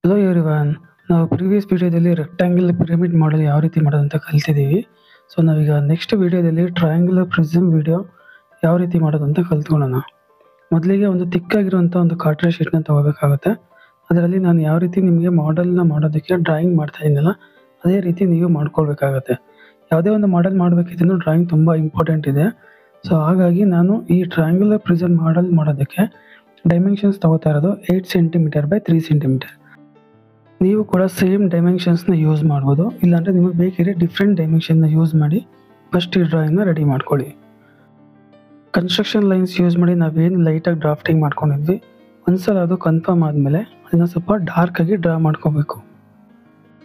Hello everyone. ನಾವು previous ವಿಡಿಯೋದಲ್ಲಿ rectangular pyramid ಮಾಡಲ್ ಯಾವ ರೀತಿ ಮಾಡೋದು ಅಂತ ಕಲ್ತಿದ್ದೀವಿ. ಸೊ ನಾವೀಗ ನೆಕ್ಸ್ಟ್ ವಿಡಿಯೋದಲ್ಲಿ ಟ್ರಯಾಂಗ್ಯುಲರ್ ಪ್ರಿಸಮ್ ವಿಡಿಯೋ ಯಾವ ರೀತಿ ಮಾಡೋದು ಅಂತ ಕಲ್ತ್ಕೊಳ್ಳೋಣ. ಮೊದಲಿಗೆ ಒಂದು ತಿಕ್ಕಾಗಿರುವಂಥ ಒಂದು ಕಾರ್ಟ್ರೇಜ್ ಶೀಟ್ನ ತೊಗೋಬೇಕಾಗುತ್ತೆ. ಅದರಲ್ಲಿ ನಾನು ಯಾವ ರೀತಿ ನಿಮಗೆ ಮಾಡೆಲ್ನ ಮಾಡೋದಕ್ಕೆ ಡ್ರಾಯಿಂಗ್ ಮಾಡ್ತಾ ಇದ್ದೀನಲ್ಲ ಅದೇ ರೀತಿ ನೀವು ಮಾಡ್ಕೊಳ್ಬೇಕಾಗತ್ತೆ. ಯಾವುದೇ ಒಂದು ಮಾಡೆಲ್ ಮಾಡಬೇಕಿದ್ರೂ ಡ್ರಾಯಿಂಗ್ ತುಂಬ ಇಂಪಾರ್ಟೆಂಟ್ ಇದೆ. ಸೊ ಹಾಗಾಗಿ ನಾನು ಈ ಟ್ರಯಾಂಗ್ಯುಲರ್ ಪ್ರಿಸಮ್ ಮಾಡೆಲ್ ಮಾಡೋದಕ್ಕೆ ಡೈಮೆನ್ಷನ್ಸ್ ತೊಗೋತಾ ಇರೋದು 8 ಸೆಂಟಿಮೀಟರ್ ಬೈ 3 ಸೆಂಟಿಮೀಟರ್. ನೀವು ಕೂಡ ಸೇಮ್ ಡೈಮೆನ್ಷನ್ಸ್ನ ಯೂಸ್ ಮಾಡ್ಬೋದು, ಇಲ್ಲಾಂದರೆ ನಿಮಗೆ ಬೇಕಿದ್ರೆ ಡಿಫ್ರೆಂಟ್ ಡೈಮೆನ್ಷನ್ನ ಯೂಸ್ ಮಾಡಿ ಫಸ್ಟ್ ಈ ಡ್ರಾಯಿಂಗ್ನ ರೆಡಿ ಮಾಡ್ಕೊಳ್ಳಿ. ಕನ್ಸ್ಟ್ರಕ್ಷನ್ ಲೈನ್ಸ್ ಯೂಸ್ ಮಾಡಿ ನಾವೇನು ಲೈಟಾಗಿ ಡ್ರಾಫ್ಟಿಂಗ್ ಮಾಡ್ಕೊಂಡಿದ್ವಿ, ಒಂದ್ಸಲ ಅದು ಕನ್ಫರ್ಮ್ ಆದಮೇಲೆ ಅದನ್ನು ಸ್ವಲ್ಪ ಡಾರ್ಕಾಗಿ ಡ್ರಾ ಮಾಡ್ಕೋಬೇಕು.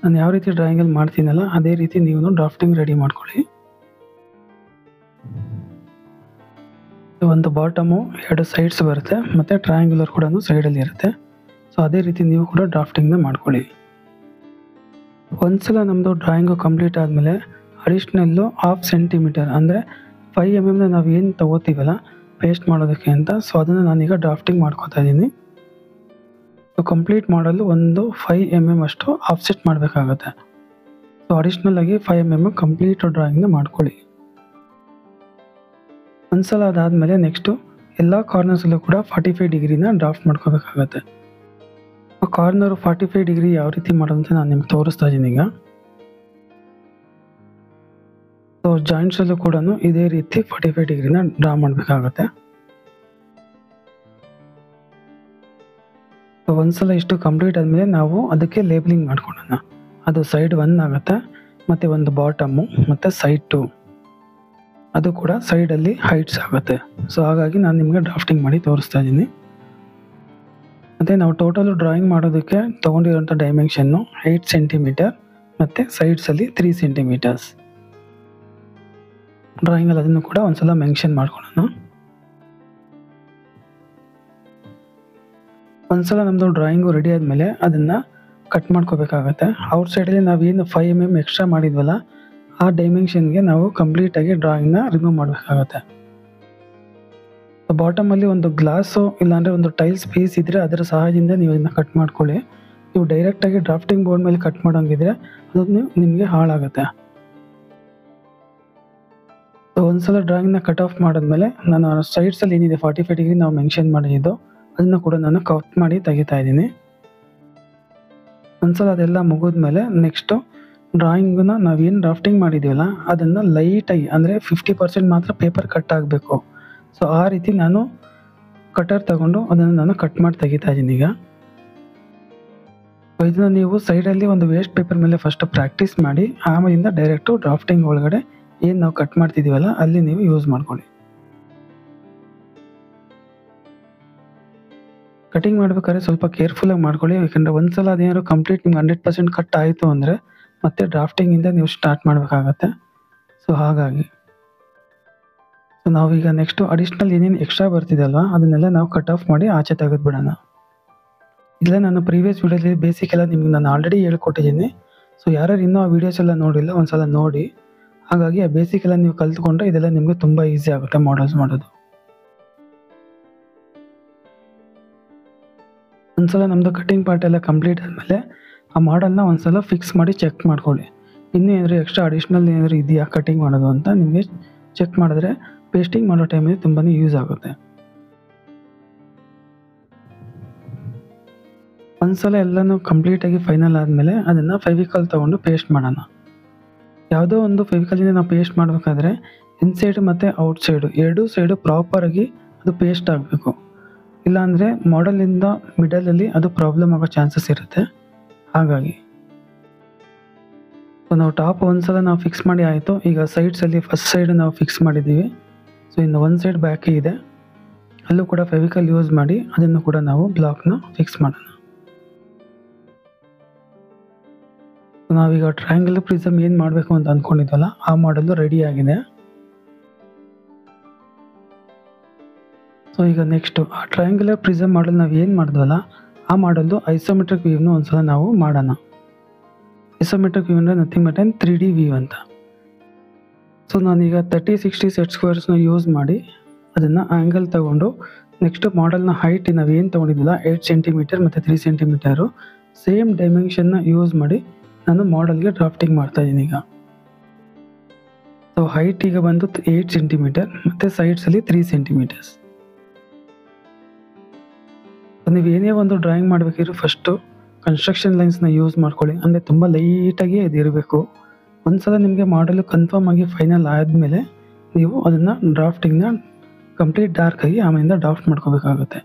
ನಾನು ಯಾವ ರೀತಿ ಡ್ರಾಯಿಂಗಲ್ಲಿ ಮಾಡ್ತೀನಲ್ಲ ಅದೇ ರೀತಿ ನೀವು ಡ್ರಾಫ್ಟಿಂಗ್ ರೆಡಿ ಮಾಡ್ಕೊಳ್ಳಿ. ಒಂದು ಬಾಟಮು 2 ಸೈಡ್ಸ್ ಬರುತ್ತೆ ಮತ್ತು ಟ್ರಯಾಂಗ್ಯುಲರ್ ಕೂಡ ಸೈಡಲ್ಲಿ ಇರುತ್ತೆ. ಸೊ ಅದೇ ರೀತಿ ನೀವು ಕೂಡ ಡ್ರಾಫ್ಟಿಂಗ್ನ ಮಾಡ್ಕೊಳ್ಳಿ. ಒಂದ್ಸಲ ನಮ್ಮದು ಡ್ರಾಯಿಂಗು ಕಂಪ್ಲೀಟ್ ಆದಮೇಲೆ ಅಡಿಷ್ನಲ್ಲು 1/2 ಸೆಂಟಿಮೀಟರ್ ಅಂದರೆ 5 mm ನಾವು ಏನು ತೊಗೋತೀವಲ್ಲ ಪೇಸ್ಟ್ ಮಾಡೋದಕ್ಕೆ ಅಂತ, ಸೊ ಅದನ್ನು ನಾನೀಗ ಡ್ರಾಫ್ಟಿಂಗ್ ಮಾಡ್ಕೋತಾ ಇದ್ದೀನಿ. ಸೊ ಕಂಪ್ಲೀಟ್ ಮಾಡಲು ಒಂದು 5 mm ಅಷ್ಟು ಆಫ್ಸೆಟ್ ಮಾಡಬೇಕಾಗತ್ತೆ. ಸೊ ಅಡಿಷ್ನಲ್ ಆಗಿ 5 mm ಕಂಪ್ಲೀಟ್ ಡ್ರಾಯಿಂಗ್ನ ಮಾಡ್ಕೊಳ್ಳಿ. ಒಂದ್ಸಲ ಅದಾದಮೇಲೆ ನೆಕ್ಸ್ಟು ಎಲ್ಲ ಕಾರ್ನರ್ಸಲ್ಲೂ ಕೂಡ 45 ಡಿಗ್ರಿನ ಡ್ರಾಫ್ಟ್ ಮಾಡ್ಕೋಬೇಕಾಗತ್ತೆ. ಕಾರ್ನರು 45 ಡಿಗ್ರಿ ಯಾವ ರೀತಿ ಮಾಡೋದು ಅಂತ ನಾನು ನಿಮ್ಗೆ ತೋರಿಸ್ತಾ ಇದ್ದೀನಿ ಈಗ. ಸೊ ಜಾಯಿಂಟ್ಸಲ್ಲೂ ಕೂಡ ಇದೇ ರೀತಿ 45 ಡಿಗ್ರಿನ ಡ್ರಾ ಮಾಡಬೇಕಾಗತ್ತೆ. ಸೊ ಒಂದ್ಸಲ ಇಷ್ಟು ಕಂಪ್ಲೀಟ್ ಆದಮೇಲೆ ನಾವು ಅದಕ್ಕೆ ಲೇಬಲಿಂಗ್ ಮಾಡ್ಕೊಳ್ಳೋಣ. ಅದು ಸೈಡ್ 1 ಆಗುತ್ತೆ, ಮತ್ತು ಒಂದು ಬಾಟಮು ಮತ್ತು ಸೈಡ್ 2 ಅದು ಕೂಡ ಸೈಡಲ್ಲಿ ಹೈಟ್ಸ್ ಆಗುತ್ತೆ. ಸೊ ಹಾಗಾಗಿ ನಾನು ನಿಮಗೆ ಡ್ರಾಫ್ಟಿಂಗ್ ಮಾಡಿ ತೋರಿಸ್ತಾ ಇದ್ದೀನಿ. ಮತ್ತು ನಾವು ಟೋಟಲು ಡ್ರಾಯಿಂಗ್ ಮಾಡೋದಕ್ಕೆ ತೊಗೊಂಡಿರೋಂಥ ಡೈಮೆನ್ಷನ್ನು 8 ಸೆಂಟಿಮೀಟರ್ ಮತ್ತು ಸೈಡ್ಸಲ್ಲಿ 3 ಸೆಂಟಿಮೀಟರ್ಸ್. ಡ್ರಾಯಿಂಗಲ್ಲಿ ಅದನ್ನು ಕೂಡ ಒಂದ್ಸಲ ಮೆನ್ಷನ್ ಮಾಡ್ಕೊಳ್ಳೋಣ. ಒಂದ್ಸಲ ನಮ್ಮದು ಡ್ರಾಯಿಂಗು ರೆಡಿ ಆದಮೇಲೆ ಅದನ್ನು ಕಟ್ ಮಾಡ್ಕೋಬೇಕಾಗತ್ತೆ. ಔಟ್ಸೈಡಲ್ಲಿ ನಾವೇನು 5 mm ಎಕ್ಸ್ಟ್ರಾ ಮಾಡಿದ್ವಲ್ಲ ಆ ಡೈಮೆನ್ಷನ್ಗೆ ನಾವು ಕಂಪ್ಲೀಟಾಗಿ ಡ್ರಾಯಿಂಗ್ನ ರಿಮೂವ್ ಮಾಡಬೇಕಾಗತ್ತೆ. ಬಾಟಮಲ್ಲಿ ಒಂದು ಗ್ಲಾಸು ಇಲ್ಲಾಂದರೆ ಒಂದು ಟೈಲ್ಸ್ ಪೀಸ್ ಇದ್ದರೆ ಅದರ ಸಹಾಯದಿಂದ ನೀವು ಇದನ್ನು ಕಟ್ ಮಾಡ್ಕೊಳ್ಳಿ. ನೀವು ಡೈರೆಕ್ಟಾಗಿ ಡ್ರಾಫ್ಟಿಂಗ್ ಬೋರ್ಡ್ ಮೇಲೆ ಕಟ್ ಮಾಡೋಂಗಿದ್ರೆ ಅದನ್ನು ನಿಮಗೆ ಹಾಳಾಗುತ್ತೆ. ಸೊ ಒಂದ್ಸಲ ಡ್ರಾಯಿಂಗ್ನ ಕಟ್ ಆಫ್ ಮಾಡಿದ್ಮೇಲೆ ನಾನು ಸೈಡ್ಸಲ್ಲಿ ಏನಿದೆ 45 ಡಿಗ್ರಿ ನಾವು ಮೆನ್ಷನ್ ಮಾಡಿದ್ದು ಅದನ್ನು ಕೂಡ ನಾನು ಕಟ್ ಮಾಡಿ ತೆಗಿತಾ ಇದ್ದೀನಿ. ಒಂದ್ಸಲ ಅದೆಲ್ಲ ಮುಗಿದ್ಮೇಲೆ ನೆಕ್ಸ್ಟು ಡ್ರಾಯಿಂಗನ್ನ ನಾವೇನು ಡ್ರಾಫ್ಟಿಂಗ್ ಮಾಡಿದ್ದೀವಲ್ಲ ಅದನ್ನು ಲೈಟಾಗಿ ಅಂದರೆ 50% ಮಾತ್ರ ಪೇಪರ್ ಕಟ್ ಆಗಬೇಕು. ಸೊ ಆ ರೀತಿ ನಾನು ಕಟರ್ ತಗೊಂಡು ಅದನ್ನು ನಾನು ಕಟ್ ಮಾಡಿ ತೆಗಿತಾ ಇದ್ದೀನಿ ಈಗ. ಸೊ ಇದನ್ನು ನೀವು ಸೈಡಲ್ಲಿ ಒಂದು ವೇಸ್ಟ್ ಪೇಪರ್ ಮೇಲೆ ಫಸ್ಟ್ ಪ್ರಾಕ್ಟೀಸ್ ಮಾಡಿ ಆಮೇಲಿಂದ ಡೈರೆಕ್ಟು ಡ್ರಾಫ್ಟಿಂಗ್ ಒಳಗಡೆ ಏನು ನಾವು ಕಟ್ ಮಾಡ್ತಿದ್ದೀವಲ್ಲ ಅಲ್ಲಿ ನೀವು ಯೂಸ್ ಮಾಡ್ಕೊಳ್ಳಿ. ಕಟಿಂಗ್ ಮಾಡ್ಬೇಕಾದ್ರೆ ಸ್ವಲ್ಪ ಕೇರ್ಫುಲ್ಲಾಗಿ ಮಾಡ್ಕೊಳ್ಳಿ, ಯಾಕಂದರೆ ಒಂದ್ಸಲ ಅದೇನಾದ್ರು ಕಂಪ್ಲೀಟ್ ನಿಮ್ಗೆ 100% ಕಟ್ ಆಯಿತು ಅಂದರೆ ಮತ್ತೆ ಡ್ರಾಫ್ಟಿಂಗಿಂದ ನೀವು ಸ್ಟಾರ್ಟ್ ಮಾಡಬೇಕಾಗತ್ತೆ. ಸೊ ಹಾಗಾಗಿ ಸೊ ನಾವೀಗ ನೆಕ್ಸ್ಟು ಅಡಿಷ್ನಲ್ ಏನೇನು ಎಕ್ಸ್ಟ್ರಾ ಬರ್ತಿದಲ್ವ ಅದನ್ನೆಲ್ಲ ನಾವು ಕಟ್ ಆಫ್ ಮಾಡಿ ಆಚೆ ತೆಗೆದುಬಿಡೋಣ. ಇಲ್ಲ ನಾನು ಪ್ರೀವಿಯಸ್ ವೀಡಿಯೋದಲ್ಲಿ ಬೇಸಿಕ್ ಎಲ್ಲ ನಿಮ್ಗೆ ನಾನು ಆಲ್ರೆಡಿ ಹೇಳ್ಕೊಟ್ಟಿದ್ದೀನಿ. ಸೊ ಯಾರು ಇನ್ನೂ ಆ ವೀಡಿಯೋಸ್ ಎಲ್ಲ ನೋಡಿಲ್ಲ ಒಂದ್ಸಲ ನೋಡಿ. ಹಾಗಾಗಿ ಆ ಬೇಸಿಕ್ ಎಲ್ಲ ನೀವು ಕಲ್ತ್ಕೊಂಡ್ರೆ ಇದೆಲ್ಲ ನಿಮಗೆ ತುಂಬ ಈಸಿ ಆಗುತ್ತೆ ಮಾಡಲ್ಸ್ ಮಾಡೋದು. ಒಂದ್ಸಲ ನಮ್ಮದು ಕಟಿಂಗ್ ಪಾರ್ಟ್ ಎಲ್ಲ ಕಂಪ್ಲೀಟ್ ಆದಮೇಲೆ ಆ ಮಾಡಲ್ನ ಒಂದ್ಸಲ ಫಿಕ್ಸ್ ಮಾಡಿ ಚೆಕ್ ಮಾಡ್ಕೊಳ್ಳಿ. ಇನ್ನೂ ಏನಾದರೂ ಎಕ್ಸ್ಟ್ರಾ ಅಡಿಷ್ನಲ್ ಏನಾದರೂ ಇದೆಯಾ ಕಟಿಂಗ್ ಮಾಡೋದು ಅಂತ ನಿಮಗೆ ಚೆಕ್ ಮಾಡಿದ್ರೆ ಪೇಸ್ಟಿಂಗ್ ಮಾಡೋ ಟೈಮಲ್ಲಿ ತುಂಬಾ ಯೂಸ್ ಆಗುತ್ತೆ. ಒಂದ್ಸಲ ಎಲ್ಲನೂ ಕಂಪ್ಲೀಟಾಗಿ ಫೈನಲ್ ಆದಮೇಲೆ ಅದನ್ನು ಫೆವಿಕಾಲ್ ತೊಗೊಂಡು ಪೇಸ್ಟ್ ಮಾಡೋಣ. ಯಾವುದೋ ಒಂದು ಫೆವಿಕಾಲಿಂದ ನಾವು ಪೇಸ್ಟ್ ಮಾಡಬೇಕಾದ್ರೆ ಇನ್ಸೈಡ್ ಮತ್ತು ಔಟ್ಸೈಡು ಎರಡೂ ಸೈಡು ಪ್ರಾಪರಾಗಿ ಅದು ಪೇಸ್ಟ್ ಆಗಬೇಕು. ಇಲ್ಲಾಂದರೆ ಮಾಡಲಿಂದ ಮಿಡಲಲ್ಲಿ ಅದು ಪ್ರಾಬ್ಲಮ್ ಆಗೋ ಚಾನ್ಸಸ್ ಇರುತ್ತೆ. ಹಾಗಾಗಿ ಸೊ ನಾವು ಟಾಪ್ ಒಂದ್ಸಲ ನಾವು ಫಿಕ್ಸ್ ಮಾಡಿ ಆಯಿತು. ಈಗ ಸೈಡ್ಸಲ್ಲಿ ಫಸ್ಟ್ ಸೈಡ್ ನಾವು ಫಿಕ್ಸ್ ಮಾಡಿದ್ದೀವಿ. ಸೊ ಇನ್ನು ಒಂದು ಸೈಡ್ ಬ್ಯಾಕೇ ಇದೆ, ಅಲ್ಲೂ ಕೂಡ ಫೆವಿಕಲ್ ಯೂಸ್ ಮಾಡಿ ಅದನ್ನು ಕೂಡ ನಾವು ಬ್ಲಾಕ್ನ ಫಿಕ್ಸ್ ಮಾಡೋಣ. ನಾವೀಗ ಟ್ರಯಾಂಗ್ಯುಲರ್ ಪ್ರಿಸಮ್ ಏನು ಮಾಡಬೇಕು ಅಂತ ಅಂದ್ಕೊಂಡಿದ್ವಲ್ಲ ಆ ಮಾಡಲು ರೆಡಿ ಆಗಿದೆ. ಸೊ ಈಗ ನೆಕ್ಸ್ಟು ಆ ಟ್ರಯಾಂಗ್ಯುಲರ್ ಪ್ರಿಸಮ್ ಮಾಡಲ್ ನಾವು ಏನು ಮಾಡಿದ್ವಲ್ಲ ಆ ಮಾಡಲು ಐಸೋಮೆಟ್ರಿಕ್ ವ್ಯೂನ ಒಂದ್ಸಲ ನಾವು ಮಾಡೋಣ. ಐಸೋಮೆಟ್ರಿಕ್ ವ್ಯೂ ಅಂದರೆ ನಥಿಂಗ್ ಬಟ್ 3D ವ್ಯೂ ಅಂತ. ಸೊ ನಾನೀಗ 30-60 ಸೆಟ್ ಸ್ಕ್ವೇರ್ಸ್ನ ಯೂಸ್ ಮಾಡಿ ಅದನ್ನು ಆ್ಯಂಗಲ್ ತಗೊಂಡು ನೆಕ್ಸ್ಟ್ ಮಾಡಲ್ನ ಹೈಟ್ ನಾವೇನು ತೊಗೊಂಡಿದ್ದಿಲ್ಲ 8 ಸೆಂಟಿಮೀಟರ್ ಮತ್ತು 3 ಸೆಂಟಿಮೀಟರು ಸೇಮ್ ಡೈಮೆನ್ಷನ್ನ ಯೂಸ್ ಮಾಡಿ ನಾನು ಮಾಡಲ್ಗೆ ಡ್ರಾಫ್ಟಿಂಗ್ ಮಾಡ್ತಾ ಇದ್ದೀನಿ ಈಗ. ಸೊ ಹೈಟ್ ಈಗ ಬಂದು 8 ಸೆಂಟಿಮೀಟರ್ ಮತ್ತು ಸೈಡ್ಸಲ್ಲಿ 3 ಸೆಂಟಿಮೀಟರ್ಸ್. ನೀವು ಏನೇ ಒಂದು ಡ್ರಾಯಿಂಗ್ ಮಾಡಬೇಕಿದ್ರು ಫಸ್ಟು ಕನ್ಸ್ಟ್ರಕ್ಷನ್ ಲೈನ್ಸ್ನ ಯೂಸ್ ಮಾಡ್ಕೊಳ್ಳಿ. ಅಂದರೆ ತುಂಬ ಲೈಟಾಗಿ ಅದು ಇರಬೇಕು. ಒಂದ್ಸಲ ನಿಮಗೆ ಮಾಡಲು ಕನ್ಫರ್ಮ್ ಆಗಿ ಫೈನಲ್ ಆದಮೇಲೆ ನೀವು ಅದನ್ನು ಡ್ರಾಫ್ಟಿಂಗ್ನ ಕಂಪ್ಲೀಟ್ ಡಾರ್ಕಾಗಿ ಆಮೇಲಿಂದ ಡ್ರಾಫ್ಟ್ ಮಾಡ್ಕೋಬೇಕಾಗುತ್ತೆ.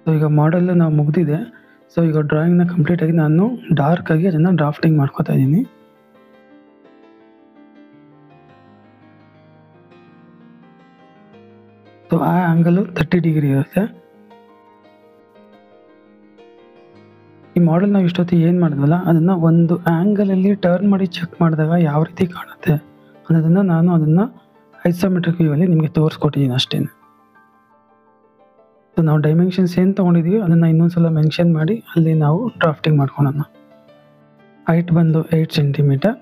ಸೊ ಈಗ ಮಾಡಲ್ ನಾವು ಮುಗಿದಿದೆ. ಸೊ ಈಗ ಡ್ರಾಯಿಂಗ್ನ ಕಂಪ್ಲೀಟಾಗಿ ನಾನು ಡಾರ್ಕಾಗಿ ಅದನ್ನು ಡ್ರಾಫ್ಟಿಂಗ್ ಮಾಡ್ಕೋತಾ ಇದ್ದೀನಿ. ಸೊ ಆ ಆ್ಯಂಗಲು 30 ಡಿಗ್ರಿ ಇರುತ್ತೆ. ಈ ಮಾಡೆಲ್ ನಾವು ಇಷ್ಟೊತ್ತಿಗೆ ಏನು ಮಾಡಿದ್ವಲ್ಲ ಅದನ್ನು ಒಂದು ಆ್ಯಂಗಲಲ್ಲಿ ಟರ್ನ್ ಮಾಡಿ ಚೆಕ್ ಮಾಡಿದಾಗ ಯಾವ ರೀತಿ ಕಾಣುತ್ತೆ ಅನ್ನೋದನ್ನು ನಾನು ಅದನ್ನು ಐಸೋಮೆಟ್ರಿಕ್ ವ್ಯೂವಲ್ಲಿ ನಿಮಗೆ ತೋರಿಸ್ಕೊಟ್ಟಿದ್ದೀನಿ ಅಷ್ಟೇ. ಸೊ ನಾವು ಡೈಮೆನ್ಷನ್ಸ್ ಏನು ತೊಗೊಂಡಿದ್ದೀವಿ ಅದನ್ನು ಇನ್ನೊಂದು ಸಲ ಮೆನ್ಷನ್ ಮಾಡಿ ಅಲ್ಲಿ ನಾವು ಡ್ರಾಫ್ಟಿಂಗ್ ಮಾಡ್ಕೊಳ್ಳೋಣ. ಹೈಟ್ ಬಂದು 8 ಸೆಂಟಿಮೀಟರ್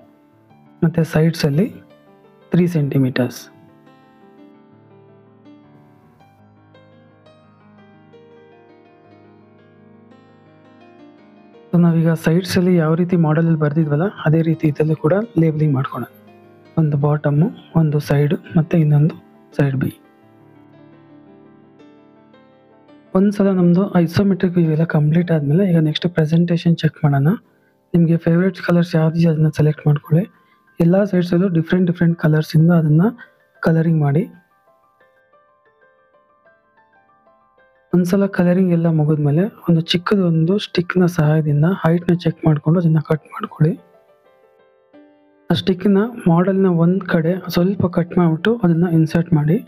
ಮತ್ತು ಸೈಡ್ಸಲ್ಲಿ 3 ಸೆಂಟಿಮೀಟರ್ಸ್. ಸೊ ನಾವೀಗ ಸೈಡ್ಸಲ್ಲಿ ಯಾವ ರೀತಿ ಮಾಡಲಲ್ಲಿ ಬರೆದಿದ್ವಲ್ಲ ಅದೇ ರೀತಿ ಇದಲ್ಲೂ ಕೂಡ ಲೇಬಲಿಂಗ್ ಮಾಡ್ಕೊಳ್ಳೋಣ. ಒಂದು ಬಾಟಮು, ಒಂದು ಸೈಡು ಮತ್ತು ಇನ್ನೊಂದು ಸೈಡ್ ಬಿ. ಒಂದು ಸಲ ನಮ್ಮದು ಐಸೋಮೆಟ್ರಿಕ್ ವ್ಯೂ ಎಲ್ಲ ಕಂಪ್ಲೀಟ್ ಆದಮೇಲೆ ಈಗ ನೆಕ್ಸ್ಟ್ ಪ್ರೆಸೆಂಟೇಷನ್ ಚೆಕ್ ಮಾಡೋಣ. ನಿಮಗೆ ಫೇವ್ರೇಟ್ ಕಲರ್ಸ್ ಯಾವುದಿದೆ ಅದನ್ನು ಸೆಲೆಕ್ಟ್ ಮಾಡ್ಕೊಳ್ಳಿ. ಎಲ್ಲ ಸೈಡ್ಸಲ್ಲೂ ಡಿಫ್ರೆಂಟ್ ಕಲರ್ಸಿಂದ ಅದನ್ನು ಕಲರಿಂಗ್ ಮಾಡಿ. ಒಂದ್ಸಲ ಕಲರಿಂಗ್ ಎಲ್ಲ ಮುಗಿದ್ಮೇಲೆ ಒಂದು ಚಿಕ್ಕದೊಂದು ಸ್ಟಿಕ್ನ ಸಹಾಯದಿಂದ ಹೈಟ್ನ ಚೆಕ್ ಮಾಡಿಕೊಂಡು ಅದನ್ನು ಕಟ್ ಮಾಡ್ಕೊಳ್ಳಿ. ಆ ಸ್ಟಿಕ್ನ ಮಾಡಲ್ನ ಒಂದು ಕಡೆ ಸ್ವಲ್ಪ ಕಟ್ ಮಾಡಿಬಿಟ್ಟು ಅದನ್ನು ಇನ್ಸರ್ಟ್ ಮಾಡಿ.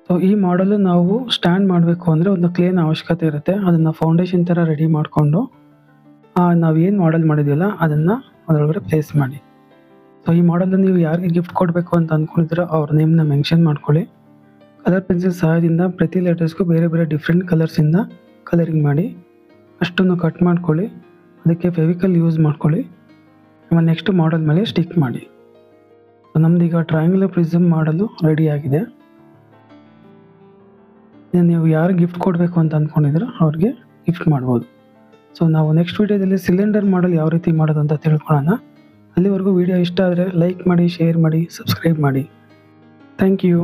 ಸೊ ಈ ಮಾಡಲು ನಾವು ಸ್ಟ್ಯಾಂಡ್ ಮಾಡಬೇಕು ಅಂದರೆ ಒಂದು ಕ್ಲೇನ ಅವಶ್ಯಕತೆ ಇರುತ್ತೆ. ಅದನ್ನು ಫೌಂಡೇಶನ್ ಥರ ರೆಡಿ ಮಾಡಿಕೊಂಡು ನಾವೇನು ಮಾಡಲ್ ಮಾಡಿದ್ವಲ್ಲ ಅದನ್ನು ಅದರೊಳಗಡೆ ಪ್ಲೇಸ್ ಮಾಡಿ. ಸೊ ಈ ಮಾಡಲನ್ನು ನೀವು ಯಾರಿಗೆ ಗಿಫ್ಟ್ ಕೊಡಬೇಕು ಅಂತ ಅಂದ್ಕೊಂಡಿದ್ದೀರೋ ಅವ್ರ ನೇಮ್ನ ಮೆನ್ಷನ್ ಮಾಡ್ಕೊಳ್ಳಿ. ಕಲರ್ ಪೆನ್ಸಿಲ್ ಸಹಾಯದಿಂದ ಪ್ರತಿ ಲೆಟರ್ಸ್ಗೂ ಬೇರೆ ಬೇರೆ ಡಿಫ್ರೆಂಟ್ ಕಲರ್ಸಿಂದ ಕಲರಿಂಗ್ ಮಾಡಿ ಅಷ್ಟನ್ನು ಕಟ್ ಮಾಡ್ಕೊಳ್ಳಿ. ಅದಕ್ಕೆ ಫೆವಿಕಲ್ ಯೂಸ್ ಮಾಡ್ಕೊಳ್ಳಿ. ಆಮೇಲೆ ನೆಕ್ಸ್ಟ್ ಮಾಡಲ್ ಮೇಲೆ ಸ್ಟಿಕ್ ಮಾಡಿ. ನಮ್ಮದೀಗ ಟ್ರಯಾಂಗ್ಯುಲರ್ ಪ್ರಿಸಮ್ ಮಾಡಲು ರೆಡಿಯಾಗಿದೆ. ನೀವು ಯಾರು ಗಿಫ್ಟ್ ಕೊಡಬೇಕು ಅಂತ ಅಂದ್ಕೊಂಡಿದ್ದೀರೋ ಅವ್ರಿಗೆ ಗಿಫ್ಟ್ ಮಾಡ್ಬೋದು. ಸೊ ನಾವು ನೆಕ್ಸ್ಟ್ ವೀಡಿಯೋದಲ್ಲಿ ಸಿಲಿಂಡರ್ ಮಾಡಲ್ ಯಾವ ರೀತಿ ಮಾಡೋದು ಅಂತ ತಿಳ್ಕೊಳ್ಳೋಣ. ಅಲ್ಲಿವರೆಗೂ ವಿಡಿಯೋ ಇಷ್ಟ ಆದರೆ ಲೈಕ್ ಮಾಡಿ, ಶೇರ್ ಮಾಡಿ, ಸಬ್ಸ್ಕ್ರೈಬ್ ಮಾಡಿ. Thank you.